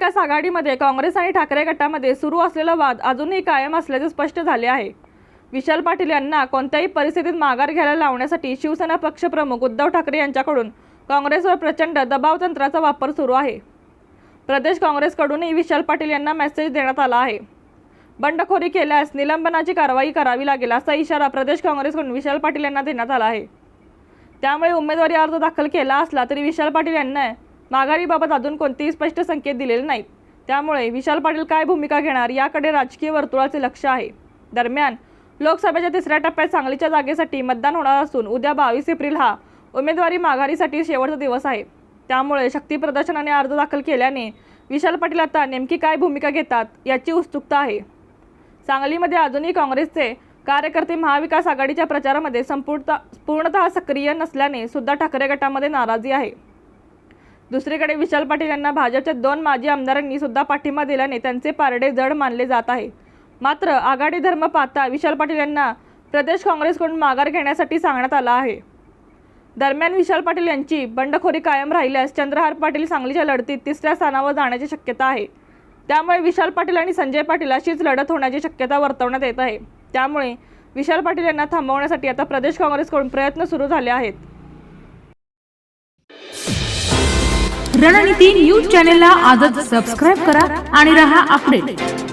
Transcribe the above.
महाविकास आघाडीमध्ये काँग्रेस आणि ठाकरे गटामध्ये सुरू असलेला वाद अजूनही कायम असल्याचे स्पष्ट झाले आहे। विशाल पाटील यांना कोणत्याही परिस्थितीत माघार घ्यायला लावण्यासाठी शिवसेना पक्षप्रमुख उद्धव ठाकरे यांच्याकडून काँग्रेसवर प्रचंड दबाव तंत्राचा वापर सुरू आहे। प्रदेश काँग्रेसकडूनही विशाल पाटील यांना मेसेज देण्यात आला आहे। बंडखोरी केल्यास निलंबनाची कारवाई करावी लागेल असा इशारा प्रदेश काँग्रेसकडून विशाल पाटील यांना देण्यात आला आहे। त्यामुळे उमेदवारी अर्ज दाखल केला असला तरी विशाल पाटील यांना माघारीबाबत अजून कोणतेही स्पष्ट संकेत दिलेले नाहीत। त्यामुळे विशाल पाटील काय भूमिका घेणार याकडे राजकीय वर्तुळाचे लक्ष आहे। दरम्यान लोकसभेच्या तिसऱ्या टप्प्यात सांगलीच्या जागेसाठी मतदान होणार असून उद्या 22 एप्रिल हा उमेदवारी माघारीसाठी शेवटचा दिवस आहे। त्यामुळे शक्ती प्रदर्शनाने अर्ज दाखल केल्याने विशाल पाटील आता नेमकी काय भूमिका घेतात याची उत्सुकता आहे। सांगलीमध्ये अजूनही काँग्रेसचे कार्यकर्ते महाविकास आघाडीच्या प्रचारामध्ये पूर्णतः सक्रिय नसल्याने सुद्धा ठाकरे गटामध्ये नाराजी आहे। दुसरीकडे विशाल पाटील यांना भाजपच्या 2 माजी आमदारांनी सुद्धा पाठिंबा दिल्याने त्यांचे पारडे जड मानले जात आहे। मात्र आघाडी धर्म पाहता विशाल पाटील यांना प्रदेश काँग्रेसकडून माघार घेण्यासाठी सांगण्यात आला आहे। दरम्यान विशाल पाटील यांची बंडखोरी कायम राहिल्यास चंद्रहार पाटील सांगलीच्या लढतीत तिसऱ्या स्थानावर जाण्याची शक्यता आहे। त्यामुळे विशाल पाटील आणि संजय पाटील अशीच लढत होण्याची शक्यता वर्तवण्यात येत आहे। त्यामुळे विशाल पाटील यांना थांबवण्यासाठी आता प्रदेश काँग्रेसकडून प्रयत्न सुरू झाले आहेत। रणनीती न्यूज चॅनेलला आजच सबस्क्राइब करा आणि रहा अपडेट।